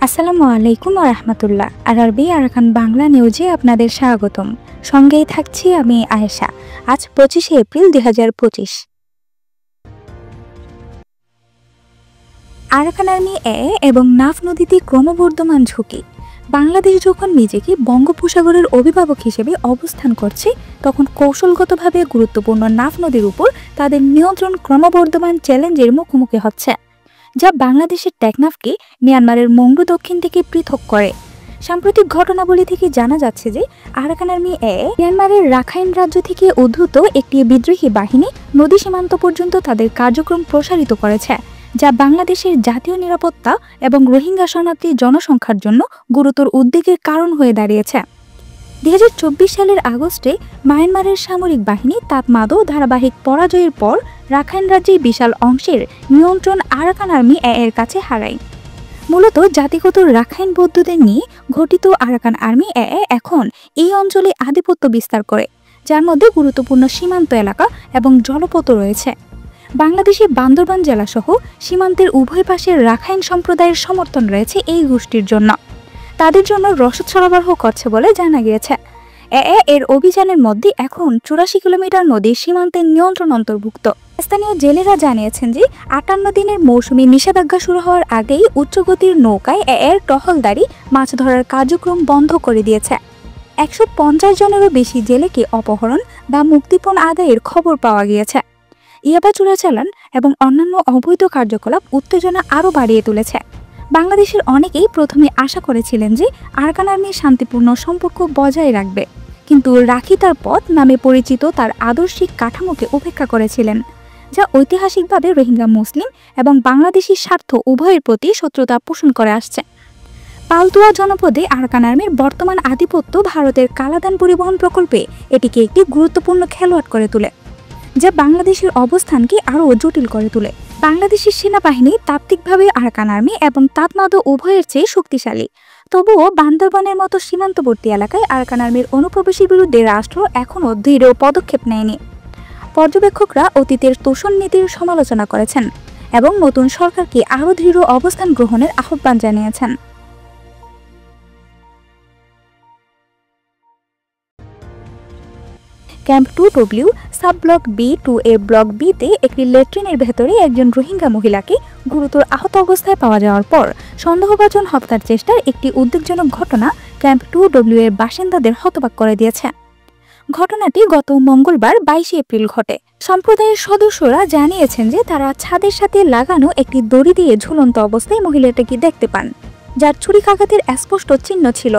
আসসালামু আলাইকুম ওয়া রাহমাতুল্লাহ। আরবি আরাকান বাংলা নিউজে আপনাদের স্বাগতম। সঙ্গেই থাকছি আমি আয়েশা। আজ 25শে এপ্রিল 2025। আরাকান আর্মি এবং নাফ নদীতে ক্রমবর্ধমান ঝুঁকি। বাংলাদেশ যখন নিজেকে বঙ্গোপসাগরের অভিভাবক হিসেবে অবস্থান করছে, তখন কৌশলগতভাবে গুরুত্বপূর্ণ নাফ নদীর উপর তাদের নিয়ন্ত্রণ ক্রমবর্ধমান চ্যালেঞ্জের মুখোমুখি হচ্ছে, যা বাংলাদেশের টেকনাফকে মিয়ানমারের মংডু দক্ষিণ থেকে পৃথক করে। সাম্প্রতিক ঘটনাবলী থেকে জানা যাচ্ছে যে আরাকান আর্মি মিয়ানমারের রাখাইন রাজ্য থেকে উদ্ভূত একটি বিদ্রোহী বাহিনী নদী সীমান্ত পর্যন্ত তাদের কার্যক্রম প্রসারিত করেছে, যা বাংলাদেশের জাতীয় নিরাপত্তা এবং রোহিঙ্গা শরণার্থী জনসংখ্যার জন্য গুরুতর উদ্বেগের কারণ হয়ে দাঁড়িয়েছে। 2024 সালের আগস্টে মায়ানমারের সামরিক বাহিনী তাতমাদো ধারাবাহিক পরাজয়ের পর রাখাইন রাজ্যের বিশাল অংশের নিয়ন্ত্রণ আরাকান আর্মি এর কাছে হারায়। মূলত জাতিগত রাখাইন বৌদ্ধদের নিয়ে গঠিত আরাকান আর্মি এখন এই অঞ্চলে আধিপত্য বিস্তার করে, যার মধ্যে গুরুত্বপূর্ণ সীমান্ত এলাকা এবং জলপথ রয়েছে। বাংলাদেশের বান্দরবান জেলাসহ সীমান্তের উভয় পাশের রাখাইন সম্প্রদায়ের সমর্থন রয়েছে এই গোষ্ঠীর জন্য। তাদের জন্য রসদ সরবরাহ করছে বলে জানা গিয়েছে। এর অভিযানের মধ্যে এখন 84 কিলোমিটার নদীর সীমান্তের নিয়ন্ত্রণ অন্তর্ভুক্ত। স্থানীয় জেলেরা জানিয়েছেন যে 58 দিনের মৌসুমী নিষেধাজ্ঞা শুরু হওয়ার আগেই উচ্চগতির নৌকায় এর টহলদারি মাছ ধরার কার্যক্রম বন্ধ করে দিয়েছে। 150 জনেরও বেশি জেলেকে অপহরণ বা মুক্তিপণ আদায়ের খবর পাওয়া গিয়েছে। ইয়াবা চোরাচালান এবং অন্যান্য অবৈধ কার্যকলাপ উত্তেজনা আরও বাড়িয়ে তুলেছে। বাংলাদেশের অনেকেই প্রথমে আশা করেছিলেন যে আরাকান আর্মি শান্তিপূর্ণ সম্পর্ক বজায় রাখবে, কিন্তু রাখি তার পথ নামে পরিচিত তার আদর্শিক কাঠামোকে উপেক্ষা করেছিলেন, যা ঐতিহাসিকভাবে রোহিঙ্গা মুসলিম এবং বাংলাদেশি স্বার্থ উভয়ের প্রতি শত্রুতা পোষণ করে আসছে। পালতুয়া জনপদে আরাকান আর্মির বর্তমান আধিপত্য ভারতের কালাদান পরিবহন প্রকল্পে এটিকে একটি গুরুত্বপূর্ণ খেলোয়াড় করে তোলে, যা বাংলাদেশের অবস্থানকে আরও জটিল করে তোলে। বাংলাদেশের সেনাবাহিনী তাত্ত্বিকভাবে আরাকান আর্মি এবং তাতমাদো উভয়ের চেয়ে শক্তিশালী, তবুও বান্দরবানের মতো সীমান্তবর্তী এলাকায় আরাকান আর্মির অনুপ্রবেশের বিরুদ্ধে রাষ্ট্র এখনও দৃঢ় পদক্ষেপ নেয়নি। পর্যবেক্ষকরা অতীতের তোষণ নীতির সমালোচনা করেছেন এবং নতুন সরকারকে আরও দৃঢ় অবস্থান গ্রহণের আহ্বান জানিয়েছেন। Camp 2W sub block B2 block বিতে একটি ল্যাট্রিনের ভেতরে একজন রোহিঙ্গা মহিলাকে গুরুতর আহত অবস্থায় পাওয়া যাওয়ার পর সন্দেহভাজন হত্যার চেষ্টার একটি উদ্বেগজনক ঘটনা ক্যাম্প 2W এর বাসিন্দাদের হতবাক করে দিয়েছে। ঘটনাটি গত মঙ্গলবার 22 এপ্রিল ঘটে। সম্প্রদায়ের সদস্যরা জানিয়েছেন যে তারা ছাদের সাথে লাগানো একটি দড়ি দিয়ে ঝুলন্ত অবস্থায় মহিলাটিকে দেখতে পান, যার ছুরিকাঘাতের স্পষ্ট চিহ্ন ছিল,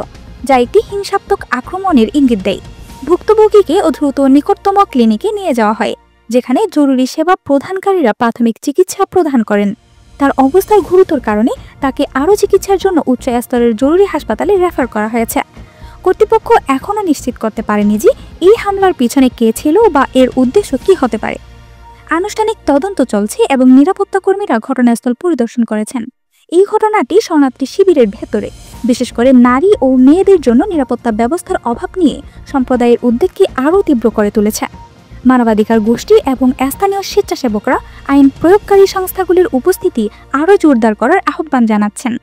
যা একটি হিংসাত্মক আক্রমণের ইঙ্গিত দেয়। ভুক্তভোগীকে দ্রুত নিকটতম ক্লিনিকে নিয়ে যাওয়া হয়, যেখানে জরুরি সেবা প্রদানকারীরা প্রাথমিক চিকিৎসা প্রদান করেন। তার অবস্থার গুরুতর কারণে তাকে আরও চিকিৎসার জন্য উচ্চ স্তরের জরুরি হাসপাতালে রেফার করা হয়েছে। কর্তৃপক্ষ এখনও নিশ্চিত করতে পারেনি যে এই হামলার পিছনে কে ছিল বা এর উদ্দেশ্য কী হতে পারে। আনুষ্ঠানিক তদন্ত চলছে এবং নিরাপত্তা কর্মীরা ঘটনাস্থল পরিদর্শন করেছেন। এই ঘটনাটি শরণার্থী শিবিরের ভেতরে, বিশেষ করে নারী ও মেয়েদের জন্য নিরাপত্তা ব্যবস্থার অভাব নিয়ে সম্প্রদায়ের উদ্বেগকে আরও তীব্র করে তুলেছে। মানবাধিকার গোষ্ঠী এবং স্থানীয় স্বেচ্ছাসেবকরা আইন প্রয়োগকারী সংস্থাগুলির উপস্থিতি আরও জোরদার করার আহ্বান জানাচ্ছেন।